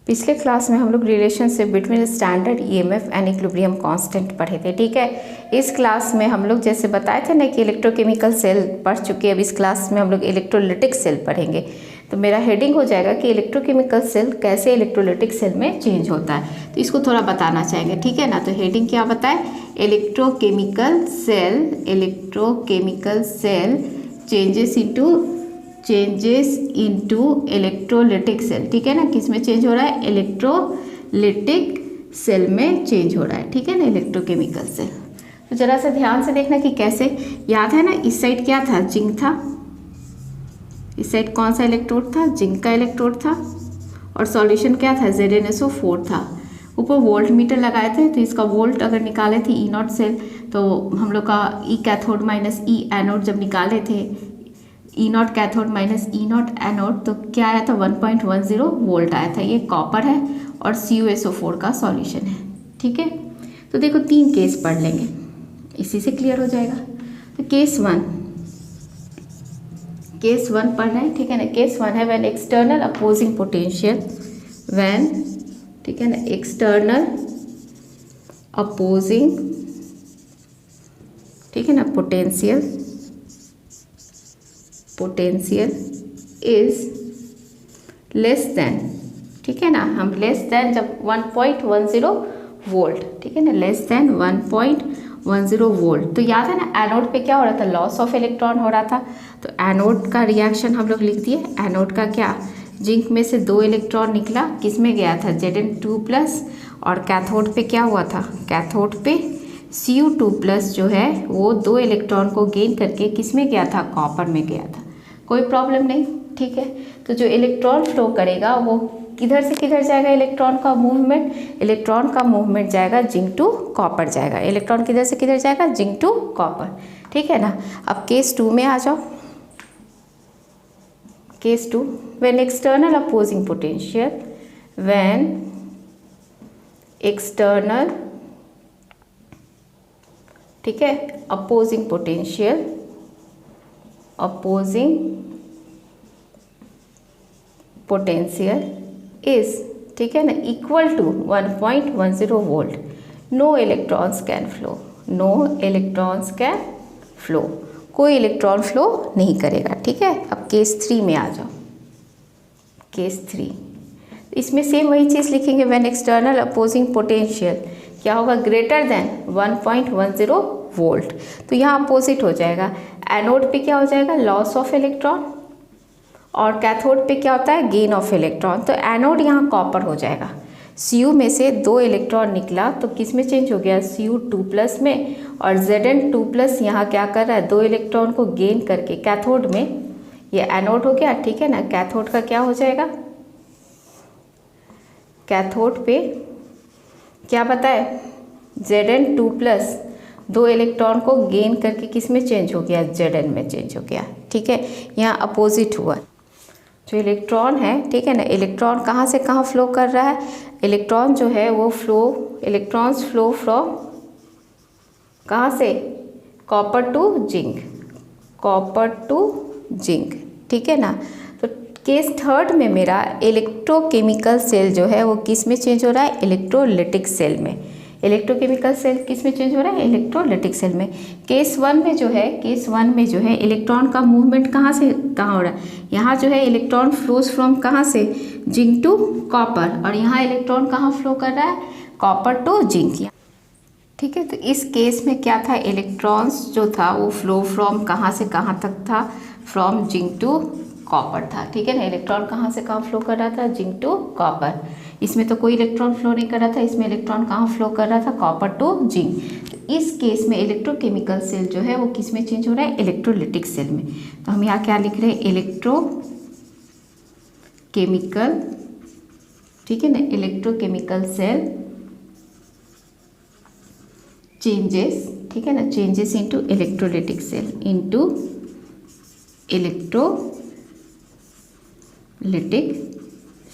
पिछले क्लास में हम लोग relationship between standard EMF and equilibrium constant पढ़े थे, ठीक है। इस क्लास में हम लोग जैसे बताए थे ना कि इलेक्ट्रोकेमिकल सेल पढ़ चुके हैं, अब इस क्लास में हम लोग इलेक्ट्रोलिटिक सेल पढ़ेंगे। तो मेरा हेडिंग हो जाएगा कि इलेक्ट्रोकेमिकल सेल कैसे इलेक्ट्रोलिटिक सेल में चेंज होता है, तो इसको थोड़ा बताना चाहेंगे, ठीक है ना। तो हेडिंग क्या बताए, electrochemical cell changes into electrolytic cell, ठीक है ना। किस में चेंज हो रहा है, इलेक्ट्रोलिटिक सेल में चेंज हो रहा है, ठीक है ना, इलेक्ट्रोकेमिकल सेल। तो जरा सा ध्यान से देखना कि कैसे, याद है ना, इस साइड क्या था, जिंक था, इस साइड कौन सा इलेक्ट्रोड था, जिंक का इलेक्ट्रोड था, और सॉल्यूशन क्या था, ZnSO4 था। ऊपर वोल्ट मीटर लगाए थे, तो इसका वोल्ट अगर निकाले थे E0 सेल, तो हम लोग का E cathode minus E anode जब निकाले थे, E0 cathode minus E0 anode, तो क्या आया था, 1.10 वोल्ट आया था। ये कॉपर है और CuSO4 का सॉल्यूशन है, ठीक है। तो देखो 3 केस पढ़ लेंगे, इसी से क्लियर हो जाएगा। तो केस वन पढ़ रहे हैं, ठीक है ना। केस 1 है when external opposing potential, when, ठीक है ना, एक्सटर्नल अपोजिंग, ठीक है ना, पोटेंशियल इज लेस देन, ठीक है ना, हम लेस देन जब 1.10 वोल्ट, ठीक है ना, लेस देन 1.10 वोल्ट। तो याद है ना, एनोड पे क्या हो रहा था, लॉस ऑफ इलेक्ट्रॉन हो रहा था। तो एनोड का रिएक्शन हम लोग लिख दिए। एनोड का क्या, जिंक में से 2 इलेक्ट्रॉन निकला, किस में गया था, Zn2+, और कैथोड पे क्या हुआ था, कैथोड पे Cu2+ जो है वो 2 इलेक्ट्रॉन को गेन करके किस में गया था, कॉपर में गया था। कोई प्रॉब्लम नहीं, ठीक है। तो जो इलेक्ट्रॉन फ्लो करेगा वो किधर से किधर जाएगा, इलेक्ट्रॉन का मूवमेंट जाएगा जिंक टू कॉपर जाएगा। इलेक्ट्रॉन किधर से किधर जाएगा, जिंक टू कॉपर, ठीक है ना। अब केस 2 में आ जाओ। Case 2, when external opposing potential, when external, ठीक है, अपोजिंग पोटेंशियल इज, ठीक है ना, equal to 1.10 volt, no electrons can flow, कोई इलेक्ट्रॉन फ्लो नहीं करेगा, ठीक है। अब केस 3 में आ जाओ। केस 3, इसमें सेम वही चीज़ लिखेंगे, व्हेन एक्सटर्नल अपोजिंग पोटेंशियल क्या होगा, ग्रेटर देन 1.10 वोल्ट। तो यहाँ अपोजिट हो जाएगा, एनोड पे क्या हो जाएगा, लॉस ऑफ इलेक्ट्रॉन, और कैथोड पे क्या होता है, गेन ऑफ इलेक्ट्रॉन। तो एनोड यहाँ कॉपर हो जाएगा। Cu में से 2 इलेक्ट्रॉन निकला, तो किस में चेंज हो गया, Cu2+ में, और Zn2+ यहाँ क्या कर रहा है, 2 इलेक्ट्रॉन को गेन करके कैथोड में, ये एनोड हो गया, ठीक है ना। कैथोड का क्या हो जाएगा, कैथोड पे क्या बताए, Zn2+ 2 इलेक्ट्रॉन को गेन करके किस में चेंज हो गया, Zn में चेंज हो गया, ठीक है। यहाँ अपोजिट हुआ। जो इलेक्ट्रॉन है, ठीक है ना, इलेक्ट्रॉन कहाँ से कहाँ फ्लो कर रहा है, इलेक्ट्रॉन जो है वो इलेक्ट्रॉन्स फ्लो फ्रॉम कहाँ से, कॉपर टू जिंक, ठीक है ना। तो केस 3 में मेरा इलेक्ट्रोकेमिकल सेल जो है वो किस में चेंज हो रहा है, इलेक्ट्रोलिटिक सेल में। इलेक्ट्रोकेमिकल सेल किस में चेंज हो रहा है, इलेक्ट्रोलिटिक सेल में। केस 1 में जो है इलेक्ट्रॉन का मूवमेंट कहाँ से कहाँ हो रहा है, यहाँ जो है इलेक्ट्रॉन फ्लोज फ्रॉम कहाँ से, जिंक टू कॉपर, और यहाँ इलेक्ट्रॉन कहाँ फ्लो कर रहा है, कॉपर टू जिंक, ठीक है। तो इस केस में क्या था, इलेक्ट्रॉन्स जो था वो फ्लो फ्रॉम कहाँ से कहाँ तक था, फ्रॉम जिंक टू कॉपर था, ठीक है ना। इलेक्ट्रॉन कहाँ से कहाँ फ्लो कर रहा था, जिंक टू कॉपर। इसमें तो कोई इलेक्ट्रॉन फ्लो नहीं कर रहा था, इसमें इलेक्ट्रॉन कहाँ फ्लो कर रहा था, कॉपर टू जिंक। तो इस केस में इलेक्ट्रोकेमिकल सेल जो है वो किस में चेंज हो रहा है, इलेक्ट्रोलिटिक सेल में। तो हम यहाँ क्या लिख रहे हैं, इलेक्ट्रोकेमिकल, ठीक है ना, इलेक्ट्रोकेमिकल सेल चेंजेस, ठीक है ना, changes into electrolytic cell, into electrolytic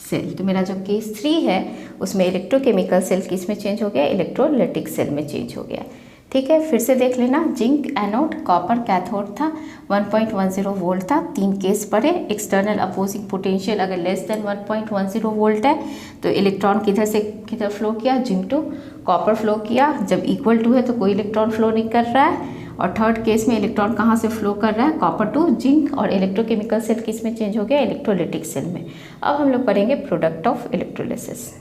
cell. तो मेरा जो केस 3 है उसमें इलेक्ट्रोकेमिकल सेल किस में चेंज हो गया, इलेक्ट्रोलिटिक सेल में चेंज हो गया, ठीक है, फिर से देख लेना, जिंक एनोड, कॉपर कैथोड था, 1.10 वोल्ट था, 3 केस पड़े। एक्सटर्नल अपोजिंग पोटेंशियल अगर लेस देन 1.10 वोल्ट है तो इलेक्ट्रॉन किधर से किधर फ्लो किया, जिंक टू कॉपर फ्लो किया। जब इक्वल टू है तो कोई इलेक्ट्रॉन फ्लो नहीं कर रहा है। और थर्ड केस में इलेक्ट्रॉन कहाँ से फ्लो कर रहा है, कॉपर टू जिंक। और इलेक्ट्रोकेमिकल सेल किस में चेंज हो गया, इलेक्ट्रोलिटिक सेल में। अब हम लोग पढ़ेंगे प्रोडक्ट ऑफ इलेक्ट्रोलिसिस।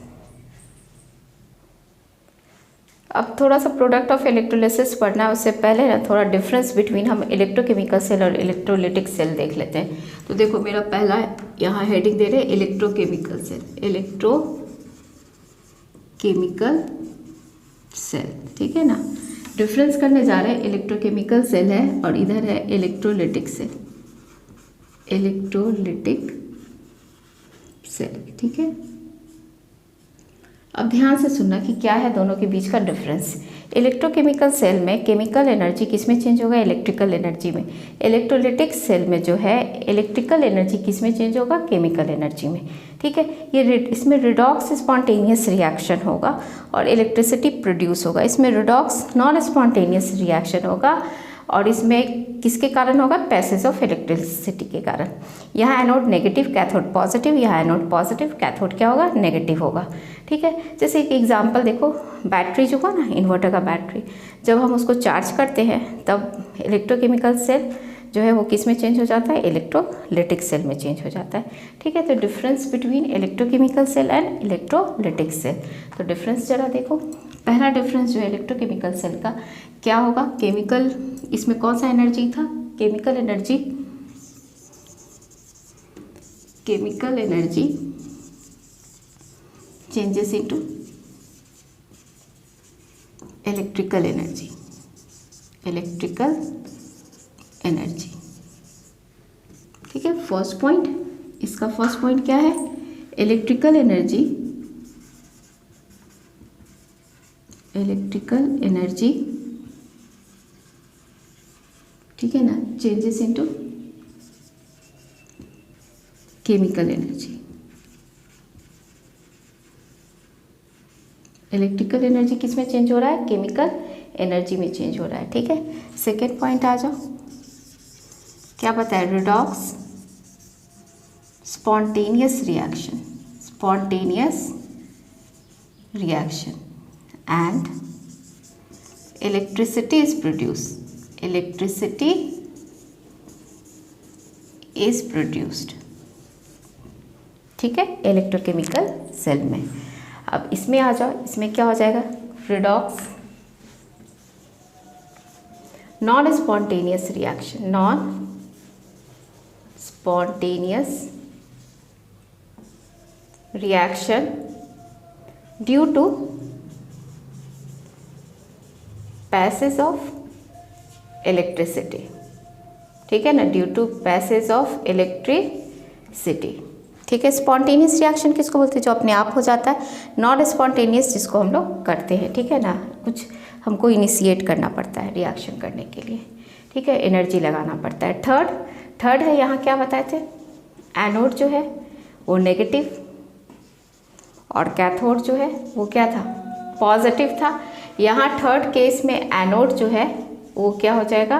अब थोड़ा सा प्रोडक्ट ऑफ इलेक्ट्रोलिसिस पढ़ना है, उससे पहले ना थोड़ा डिफरेंस बिटवीन हम इलेक्ट्रोकेमिकल सेल और इलेक्ट्रोलिटिक सेल देख लेते हैं। तो देखो मेरा पहला यहाँ हेडिंग दे रहे हैं इलेक्ट्रोकेमिकल सेल, इलेक्ट्रोकेमिकल सेल, ठीक है ना। डिफरेंस करने जा रहे हैं, इलेक्ट्रोकेमिकल सेल है और इधर है इलेक्ट्रोलिटिक सेल, इलेक्ट्रोलिटिक सेल, ठीक है। अब ध्यान से सुनना कि क्या है दोनों के बीच का डिफरेंस। इलेक्ट्रोकेमिकल सेल में केमिकल एनर्जी किस में चेंज होगा, इलेक्ट्रिकल एनर्जी में। इलेक्ट्रोलिटिक सेल में जो है इलेक्ट्रिकल एनर्जी किस में चेंज होगा, केमिकल एनर्जी में, ठीक है। ये इसमें रिडॉक्स स्पॉन्टेनियस रिएक्शन होगा और इलेक्ट्रिसिटी प्रोड्यूस होगा। इसमें रिडॉक्स नॉन स्पॉन्टेनियस रिएक्शन होगा और इसमें किसके कारण होगा, पैसेज ऑफ इलेक्ट्रिसिटी के कारण। यहाँ एनोड नेगेटिव, कैथोड पॉजिटिव, यहाँ एनोड पॉजिटिव, कैथोड क्या होगा, नेगेटिव होगा, ठीक है। जैसे एक एग्जांपल देखो, बैटरी जो होगा ना, इन्वर्टर का बैटरी, जब हम उसको चार्ज करते हैं तब इलेक्ट्रोकेमिकल सेल जो है वो किस में चेंज हो जाता है, इलेक्ट्रोलिटिक सेल में चेंज हो जाता है, ठीक है। तो difference between electrochemical cell and electrolytic cell. तो डिफरेंस जरा देखो, पहला डिफरेंस जो है इलेक्ट्रोकेमिकल सेल का क्या होगा, केमिकल, इसमें कौन सा एनर्जी था, chemical energy, chemical energy changes into electrical energy, electrical energy, ठीक है। फर्स्ट पॉइंट, इसका फर्स्ट पॉइंट क्या है, इलेक्ट्रिकल एनर्जी, इलेक्ट्रिकल एनर्जी, ठीक है ना, changes into chemical energy. Electrical energy किस में चेंज हो रहा है, केमिकल एनर्जी में चेंज हो रहा है, ठीक है। सेकेंड पॉइंट आ जाओ, क्या बताया, redox spontaneous reaction, spontaneous reaction and electricity is produce, electricity is produced, ठीक है, इलेक्ट्रोकेमिकल सेल में। अब इसमें आ जाओ, इसमें क्या हो जाएगा, redox non spontaneous reaction, non spontaneous reaction due to passage of electricity, ठीक है ना, due to passage of electricity, ठीक है। स्पॉन्टेनियस रिएक्शन किसको बोलते हैं, जो अपने आप हो जाता है। नॉन स्पॉन्टेनियस जिसको हम लोग करते हैं, ठीक है ना, कुछ हमको इनिशिएट करना पड़ता है रिएक्शन करने के लिए, ठीक है, एनर्जी लगाना पड़ता है। थर्ड है, यहाँ क्या बताए थे, एनोड जो है वो नेगेटिव और कैथोड जो है वो क्या था, पॉजिटिव था। यहाँ थर्ड केस में एनोड जो है वो क्या हो जाएगा,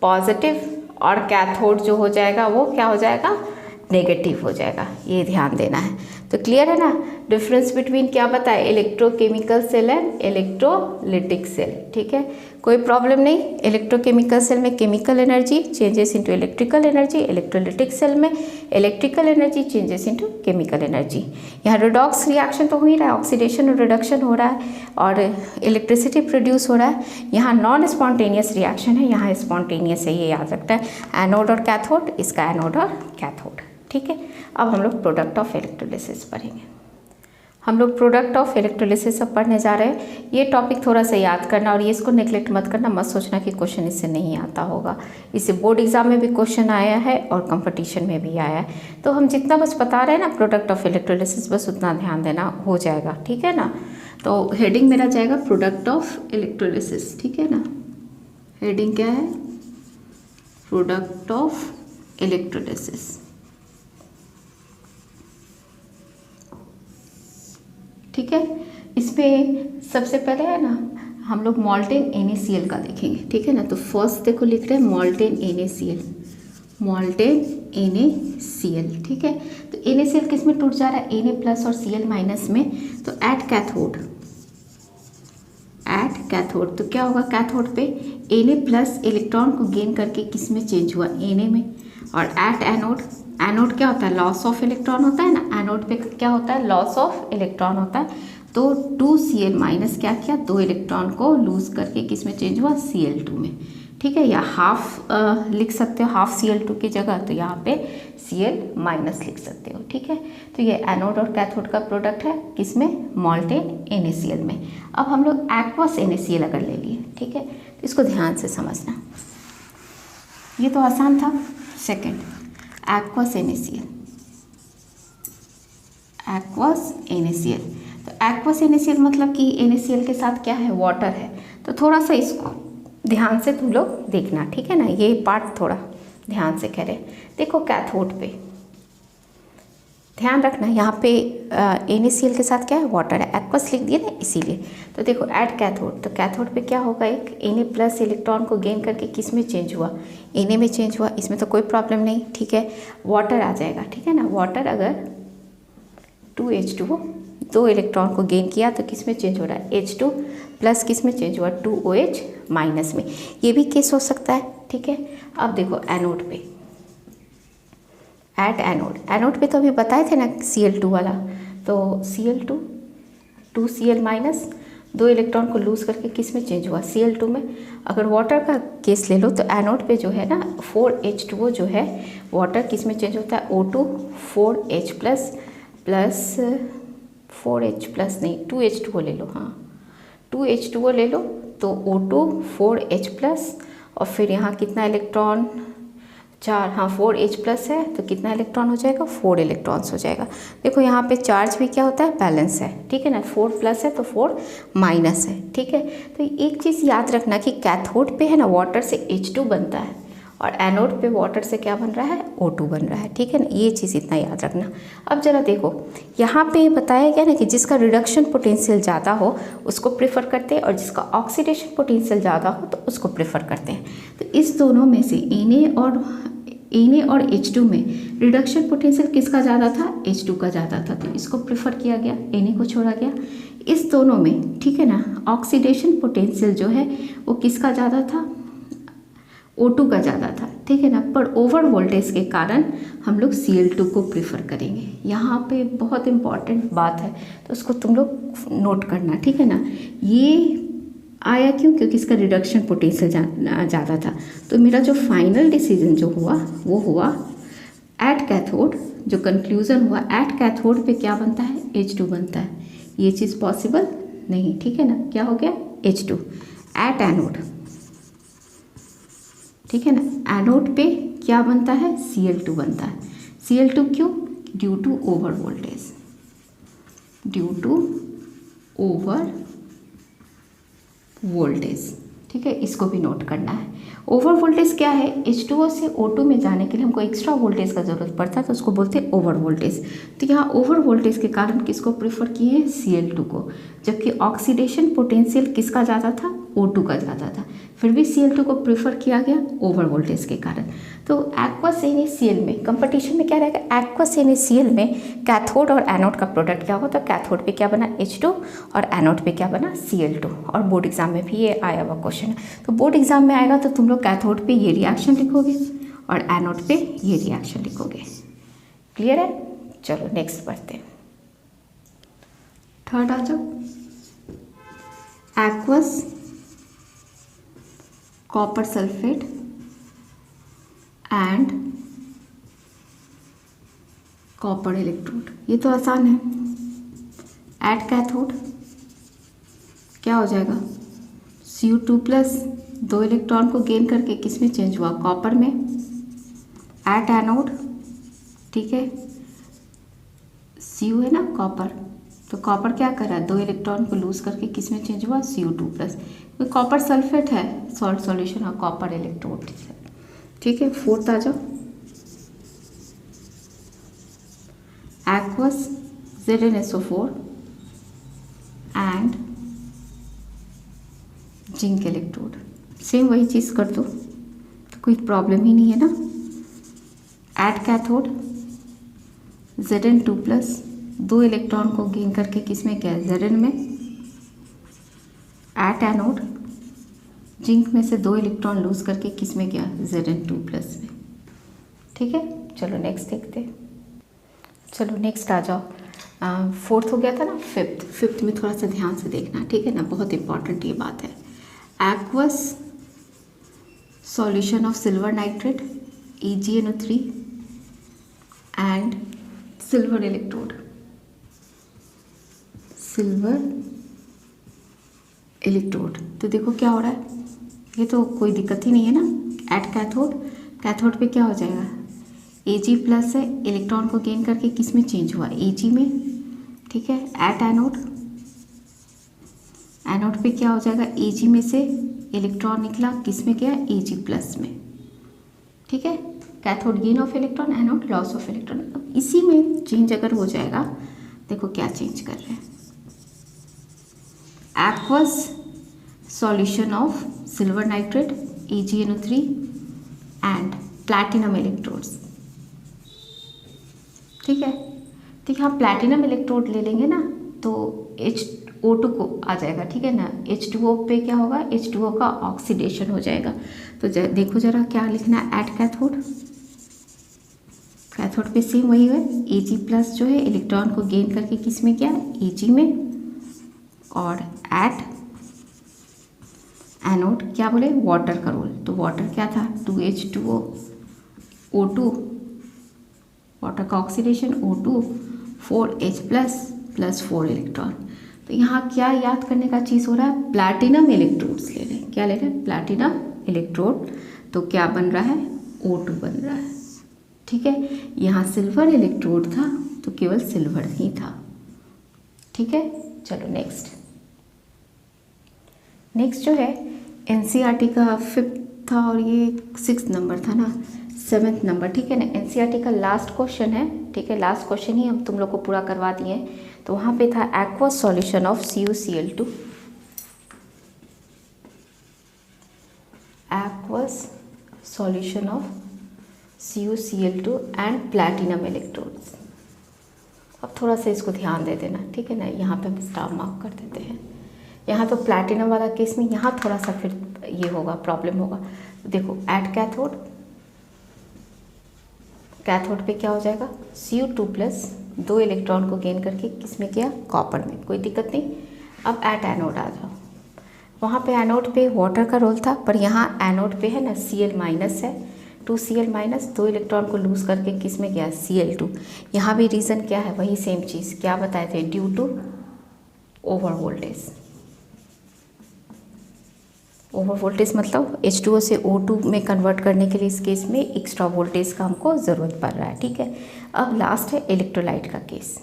पॉजिटिव, और कैथोड जो हो जाएगा वो क्या हो जाएगा, नेगेटिव हो जाएगा। ये ध्यान देना है। तो क्लियर है ना, डिफरेंस बिटवीन क्या बताए, electrochemical cell and electrolytic cell, ठीक है, कोई प्रॉब्लम नहीं। इलेक्ट्रोकेमिकल सेल में chemical energy changes into electrical energy, electrolytic cell में electrical energy changes into chemical energy. यहाँ रिडॉक्स रिएक्शन तो हो ही रहा है, ऑक्सीडेशन और रिडक्शन हो रहा है और इलेक्ट्रिसिटी प्रोड्यूस हो रहा है। यहाँ नॉन स्पॉन्टेनियस रिएक्शन है, यहाँ स्पॉन्टेनियस है, ये याद रखना है। एनोड और कैथोड, इसका एनोड और कैथोड, ठीक है। अब हम लोग प्रोडक्ट ऑफ इलेक्ट्रोलिसिस पढ़ेंगे। हम लोग प्रोडक्ट ऑफ इलेक्ट्रोलिसिस अब पढ़ने जा रहे हैं। ये टॉपिक थोड़ा सा याद करना और ये इसको नेग्लेक्ट मत करना, मत सोचना कि क्वेश्चन इससे नहीं आता होगा। इससे बोर्ड एग्जाम में भी क्वेश्चन आया है और कंपटीशन में भी आया है। तो हम जितना बस बता रहे हैं ना प्रोडक्ट ऑफ इलेक्ट्रोलिसिस, बस उतना ध्यान देना, हो जाएगा, ठीक है ना। तो हेडिंग मेरा जाएगा प्रोडक्ट ऑफ इलेक्ट्रोलिसिस, ठीक है ना। हेडिंग क्या है, प्रोडक्ट ऑफ इलेक्ट्रोलिसिस, ठीक है। इसमें सबसे पहले है ना हम लोग मॉल्टेन NaCl का देखेंगे, ठीक है ना। तो फर्स्ट देखो लिख रहे हैं मॉल्टेन NaCl, मॉल्टेन NaCl, ठीक है। तो NaCl किस में टूट जा रहा है, Na प्लस और Cl माइनस में। तो एट कैथोड तो क्या होगा, कैथोड पे Na प्लस इलेक्ट्रॉन को गेन करके किस में चेंज हुआ, Na में। और एट एनोड क्या होता है, लॉस ऑफ इलेक्ट्रॉन होता है ना, एनोड पे क्या होता है, लॉस ऑफ इलेक्ट्रॉन होता है। तो 2Cl माइनस क्या किया, 2 इलेक्ट्रॉन को लूज करके किस में चेंज हुआ, Cl2 में, ठीक है। या हाफ लिख सकते हो, हाफ Cl2 की जगह, तो यहाँ पे Cl माइनस लिख सकते हो, ठीक है। तो ये एनोड और कैथोड का प्रोडक्ट है किसमें, मॉल्टेन NaCl में। अब हम लोग एक्वस NaCl अगर ले लिए, ठीक है, तो इसको ध्यान से समझना, ये तो आसान था। Second aqueous NaCl, aqueous NaCl। तो एक्वस NaCl मतलब कि NaCl के साथ क्या है, वाटर है। तो थोड़ा सा इसको ध्यान से तुम लोग देखना, ठीक है ना, ये पार्ट थोड़ा ध्यान से करें। देखो कैथोड पे ध्यान रखना, यहाँ पे NaCl के साथ क्या है, वाटर है, एक्वस लिख दिया ना इसीलिए। तो देखो एट कैथोड, तो कैथोड पे क्या होगा, एक Na प्लस इलेक्ट्रॉन को गेन करके किस में चेंज हुआ, Na में चेंज हुआ, इसमें तो कोई प्रॉब्लम नहीं, ठीक है। वाटर आ जाएगा, ठीक है ना। वाटर अगर 2H2O 2 इलेक्ट्रॉन को गेन किया तो किस में चेंज हो रहा है, H2 प्लस किस में चेंज हुआ, 2OH माइनस में। ये भी केस हो सकता है, ठीक है। अब देखो एनोड पे, एट एनोड पे तो अभी बताए थे ना Cl2 वाला। तो Cl2 2Cl माइनस 2 इलेक्ट्रॉन को लूज करके किस में चेंज हुआ, Cl2 में। अगर वाटर का केस ले लो तो एनोड पे जो है ना 4H2O जो है, वाटर किस में चेंज होता है, O2 4H plus 4H plus नहीं 2H2O ले लो, हाँ 2H2O ले लो। तो O2 4H प्लस और फिर यहाँ कितना इलेक्ट्रॉन, 4, हाँ 4H प्लस है तो कितना इलेक्ट्रॉन हो जाएगा, 4 इलेक्ट्रॉन्स हो जाएगा। देखो यहाँ पे चार्ज भी क्या होता है, बैलेंस है, ठीक है ना। 4 प्लस है तो 4 माइनस है, ठीक है। तो एक चीज़ याद रखना कि कैथोड पे है ना वाटर से H2 बनता है और एनोड पे वाटर से क्या बन रहा है, O2 बन रहा है, ठीक है ना। ये चीज़ इतना याद रखना। अब जरा देखो यहाँ पे बताया गया ना कि जिसका रिडक्शन पोटेंशियल ज़्यादा हो उसको प्रेफर करते हैं और जिसका ऑक्सीडेशन पोटेंशियल ज़्यादा हो तो उसको प्रेफर करते हैं। तो इस दोनों में से Na और H2 में रिडक्शन पोटेंशियल किसका ज़्यादा था, H2 का ज़्यादा था, तो इसको प्रेफर किया गया, Na को छोड़ा गया। इस दोनों में, ठीक है ना, ऑक्सीडेशन पोटेंशियल जो है वो किसका ज़्यादा था, O2 का ज़्यादा था, ठीक है ना। पर ओवर वोल्टेज के कारण हम लोग Cl2 को प्रेफर करेंगे। यहाँ पे बहुत इम्पॉर्टेंट बात है तो उसको तुम लोग नोट करना, ठीक है ना। ये आया क्यों, क्योंकि इसका रिडक्शन पोटेंशियल ज़्यादा था। तो मेरा जो फाइनल डिसीजन जो हुआ वो हुआ एट कैथोड, जो कंक्लूज़न हुआ एट कैथोड पे क्या बनता है, H2 बनता है। ये चीज़ पॉसिबल नहीं, ठीक है ना। क्या हो गया, H2 एट एनोड, ठीक है ना। एनोड पे क्या बनता है, Cl2 बनता है। Cl2 क्यों, due to over voltage, due to over voltage, ठीक है। इसको भी नोट करना है। ओवर वोल्टेज क्या है, H2O से O2 में जाने के लिए हमको एक्स्ट्रा वोल्टेज का ज़रूरत पड़ता है तो उसको बोलते हैं ओवर वोल्टेज। तो यहाँ ओवर वोल्टेज के कारण किसको प्रेफर किए हैं, Cl2 को, जबकि ऑक्सीडेशन पोटेंशियल किसका ज़्यादा था, O2 का ज़्यादा था, फिर भी Cl2 को प्रेफर किया गया ओवर वोल्टेज के कारण। तो एक्वस NaCl में कंपटीशन में क्या रहेगा, एक्वस NaCl में कैथोड और एनोड का प्रोडक्ट क्या होगा, तो कैथोड पे क्या बना H2 और एनोड पे क्या बना Cl2। और बोर्ड एग्जाम में भी ये आया हुआ क्वेश्चन है। तो बोर्ड एग्जाम में आएगा तो तुम लोग कैथोड पे ये रिएक्शन लिखोगे और एनोड पे ये रिएक्शन लिखोगे। क्लियर है, चलो नेक्स्ट पढ़ते हैं। थर्ड आ जाओ, aqueous copper sulphate and copper electrode. ये तो आसान है। एट कैथोड क्या हो जाएगा, Cu2 प्लस 2 इलेक्ट्रॉन को गेन करके किस में चेंज हुआ, कॉपर में। एट एनोड, ठीक है, Cu है ना कॉपर, तो कॉपर क्या कर रहा है, 2 इलेक्ट्रॉन को लूज करके किस में चेंज हुआ, Cu2 प्लस, तो कॉपर सल्फेट है, सॉल्ट सॉल्यूशन और कॉपर इलेक्ट्रोड, ठीक है। फोर्थ आ जाओ, aqueous ZnSO4 and zinc electrode, same वही चीज़ कर दो तो कोई प्रॉब्लम ही नहीं है ना। एट कैथोड Zn2+, 2 इलेक्ट्रॉन को गेन करके किस में क्या है, Zn में। एट एनोड जिंक में से 2 इलेक्ट्रॉन लूज करके किस में गया, Zn2+ में। ठीक है, चलो नेक्स्ट देखते हैं। चलो नेक्स्ट आ जाओ। फोर्थ हो गया था ना, फिफ्थ में थोड़ा सा ध्यान से देखना, ठीक है ना, बहुत इंपॉर्टेंट ये बात है। Aqueous solution of silver nitrate EgNO3 and silver electrode, silver electrode. तो देखो क्या हो रहा है, ये तो कोई दिक्कत ही नहीं है ना। एट कैथोड, कैथोड पे क्या हो जाएगा, Ag+ है, इलेक्ट्रॉन को गेन करके किस में चेंज हुआ, Ag में। ठीक है, एट एनोड, एनोड पे क्या हो जाएगा, Ag में से इलेक्ट्रॉन निकला किस में गया, Ag+ में। ठीक है, cathode gain of electron, anode loss of electron. अब इसी में चेंज अगर हो जाएगा, देखो क्या चेंज कर रहे हैं, aqueous solution of silver nitrate EgNO3 and platinum electrodes. ठीक है, तो यहाँ प्लैटिनम इलेक्ट्रोड ले लेंगे ना तो H2O को आ जाएगा, ठीक है ना। H2O पे क्या होगा, H2O का ऑक्सीडेशन हो जाएगा। तो देखो जरा क्या लिखना है, एट कैथोड, कैथोड पे सेम वही है, Ag+ जो है इलेक्ट्रॉन को गेन करके किस में किया, Ag में। और एट एनोड क्या बोले, वाटर का रोल, तो वाटर क्या था, 2H2O O2, वाटर का oxidation O2, 4H+ plus 4 electron. तो यहाँ क्या याद करने का चीज़ हो रहा है, प्लैटिनम इलेक्ट्रोड्स ले रहे हैं। क्या ले रहे हैं, प्लैटिनम इलेक्ट्रोड। तो क्या बन रहा है, O2 बन रहा है। ठीक है, यहाँ सिल्वर इलेक्ट्रोड था तो केवल सिल्वर ही था। ठीक है, चलो नेक्स्ट जो है NCERT का 5th था और ये 6th नंबर था ना, 7th नंबर। ठीक है ना, NCERT का लास्ट क्वेश्चन है। ठीक है, लास्ट क्वेश्चन ही हम तुम लोग को पूरा करवा दिए। तो वहाँ पे था aqueous solution of CuCl2, aqueous solution of CuCl2 and platinum electrodes. अब थोड़ा सा इसको ध्यान दे देना, ठीक है ना। यहाँ पे हम स्टार मार्क कर देते हैं। यहाँ तो प्लैटिनम वाला केस में यहाँ थोड़ा सा फिर ये होगा, प्रॉब्लम होगा। देखो एट कैथोड, कैथोड पे क्या हो जाएगा, Cu2+, 2 इलेक्ट्रॉन को गेन करके किस में किया, कॉपर में, कोई दिक्कत नहीं। अब एट एनोड आ जाओ, वहाँ पे एनोड पे वाटर का रोल था, पर यहाँ एनोड पे है ना Cl- है, 2Cl-, 2 इलेक्ट्रॉन को लूज करके किस में गया, Cl2। यहाँ भी रीज़न क्या है, वही सेम चीज़ क्या बताए थे, due to over voltage. Over voltage मतलब H2O से O2 में कन्वर्ट करने के लिए इस केस में एक्स्ट्रा वोल्टेज का हमको ज़रूरत पड़ रहा है। ठीक है, अब लास्ट है इलेक्ट्रोलाइट का केस।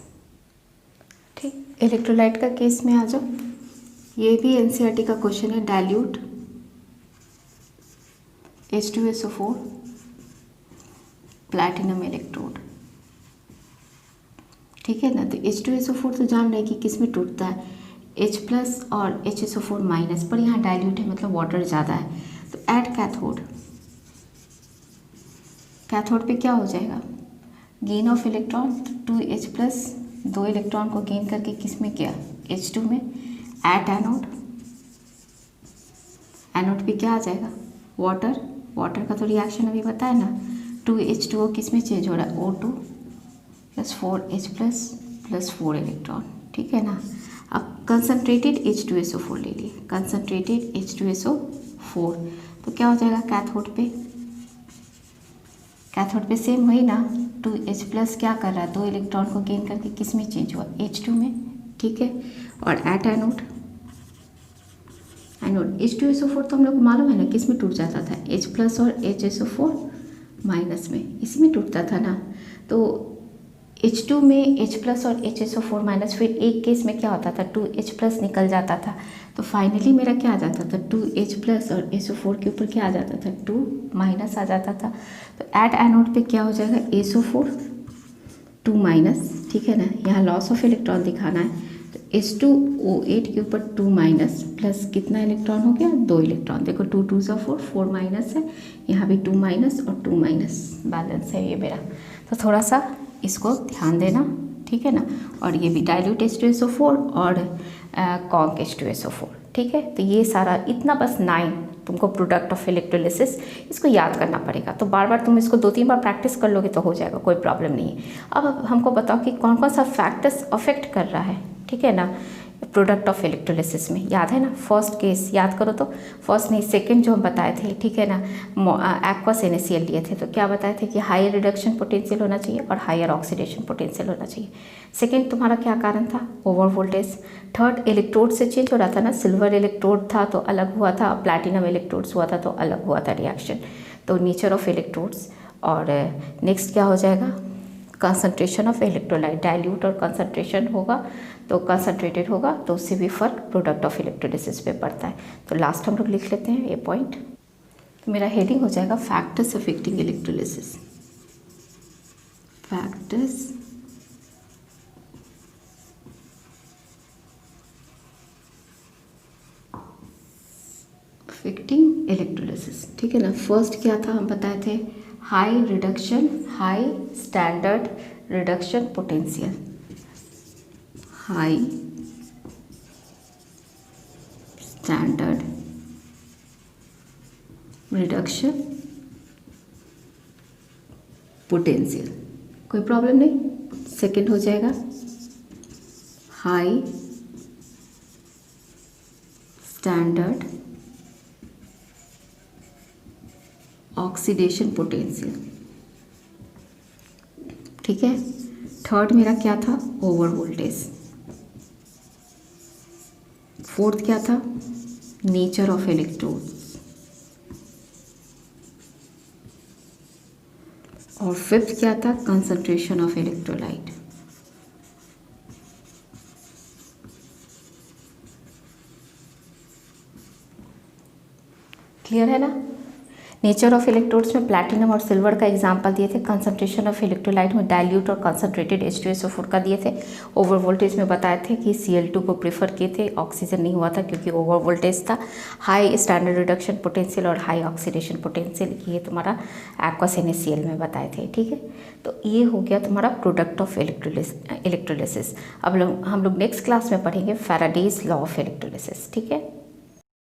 ठीक, इलेक्ट्रोलाइट का केस में आ जाओ। ये भी NCERT का क्वेश्चन है, डाइल्यूट H2SO4 प्लैटिनम इलेक्ट्रोड। ठीक है ना, तो H2SO4 तो जान रहे कि किस में टूटता है, H+ और HSO4-, पर यहाँ डाइल्यूट है मतलब वाटर ज़्यादा है। तो एट कैथोड, कैथोड पे क्या हो जाएगा, gain of electron 2H+, 2 electron को गेन करके किस में किया, H2 में। एट एनोड, एनोड पे क्या आ जाएगा, वाटर, वाटर का तो रिएक्शन अभी बताया ना, 2H2O किस में चेंज हो रहा है, O2 + 4H+ + 4 इलेक्ट्रॉन। ठीक है ना। अब कंसनट्रेटेड H2SO4 ले लिए, कंसनट्रेटेड H2SO4, तो क्या हो जाएगा कैथोड पे, कैथोड पे सेम वही ना, 2H+ क्या कर रहा है, 2 इलेक्ट्रॉन को गेन करके किस में चेंज हुआ, H2 में। ठीक है, और एट एनोड, एनोड H2SO4 तो हम लोग को मालूम है ना किस में टूट जाता था, H+ और HSO4- में, इसी में टूटता था ना। तो H2 में H+ और HSO4-, फिर एक केस में क्या होता था, 2H+ निकल जाता था। तो फाइनली मेरा क्या आ जाता था, 2H+ और SO4 के ऊपर क्या आ जाता था, 2- आ जाता था। तो एट एनोड पे क्या हो जाएगा, SO4 2-। ठीक है ना, यहाँ लॉस ऑफ इलेक्ट्रॉन दिखाना है, तो H2O8 के ऊपर 2 माइनस प्लस कितना इलेक्ट्रॉन हो गया, 2 इलेक्ट्रॉन। देखो 2 2 सा 4, 4 माइनस है, यहाँ भी 2 माइनस और 2 माइनस बैलेंस है ये मेरा। तो थोड़ा सा इसको ध्यान देना, ठीक है ना। और ये भी डाइल्यूट H2SO4 और कॉन्क H2SO4, ठीक है। तो ये सारा इतना बस 9 तुमको प्रोडक्ट ऑफ इलेक्ट्रोलिसिस इसको याद करना पड़ेगा। तो बार बार तुम इसको 2-3 बार प्रैक्टिस कर लोगे तो हो जाएगा, कोई प्रॉब्लम नहीं है। अब हमको बताओ कि कौन कौन सा फैक्टर्स अफेक्ट कर रहा है, ठीक है ना, प्रोडक्ट ऑफ इलेक्ट्रोलिसिस में। याद है ना, फर्स्ट केस याद करो तो, फर्स्ट नहीं सेकंड जो हम बताए थे, ठीक है ना, एक्वस NaCl लिए थे। तो क्या बताए थे कि हायर रिडक्शन पोटेंशियल होना चाहिए और हायर ऑक्सीडेशन पोटेंशियल होना चाहिए। सेकंड तुम्हारा क्या कारण था, ओवर वोल्टेज। थर्ड इलेक्ट्रोड से चेंज हो रहा था ना, सिल्वर इलेक्ट्रोड था तो अलग हुआ था, प्लैटिनम इलेक्ट्रोड्स हुआ था तो अलग हुआ था रिएक्शन। तो नेचर ऑफ इलेक्ट्रोड्स। और नेक्स्ट क्या हो जाएगा, कंसंट्रेशन ऑफ इलेक्ट्रोलाइट। डाइल्यूट और कंसंट्रेशन होगा तो कंसंट्रेटेड होगा तो उससे भी फर्क प्रोडक्ट ऑफ इलेक्ट्रोलिसिस पे पड़ता है। तो लास्ट हम लोग लिख लेते हैं ये पॉइंट। तो मेरा हेडिंग हो जाएगा factors affecting electrolysis. Factors affecting electrolysis, ठीक है ना। फर्स्ट क्या था हम बताए थे, high reduction, high standard reduction potential. High standard reduction potential, कोई प्रॉब्लम नहीं। सेकंड हो जाएगा हाई स्टैंडर्ड ऑक्सीडेशन पोटेंशियल, ठीक है। थर्ड मेरा क्या था, ओवर वोल्टेज। फोर्थ क्या था, नेचर ऑफ इलेक्ट्रोड्स। और फिफ्थ क्या था, कंसंट्रेशन ऑफ इलेक्ट्रोलाइट। क्लियर है ना। नेचर ऑफ इलेक्ट्रोड्स में प्लैटिनम और सिल्वर का एग्जांपल दिए थे। कंसंट्रेशन ऑफ इलेक्ट्रोलाइट में डाइल्यूट और कंसंट्रेटेड H2SO4 का दिए थे। ओवर वोल्टेज में बताए थे कि Cl2 को प्रीफर किए थे, ऑक्सीजन नहीं हुआ था क्योंकि ओवर वोल्टेज था। हाई स्टैंडर्ड रिडक्शन पोटेंशियल और हाई ऑक्सीडेशन पोटेंशियल ये तुम्हारा एक्वस NaCl में बताए थे, ठीक है। तो ये हो गया तुम्हारा प्रोडक्ट ऑफ इलेक्ट्रोलिसिस। अब हम लोग नेक्स्ट क्लास में पढ़ेंगे फैराडेज लॉ ऑफ इलेक्ट्रोलिसिस, ठीक है।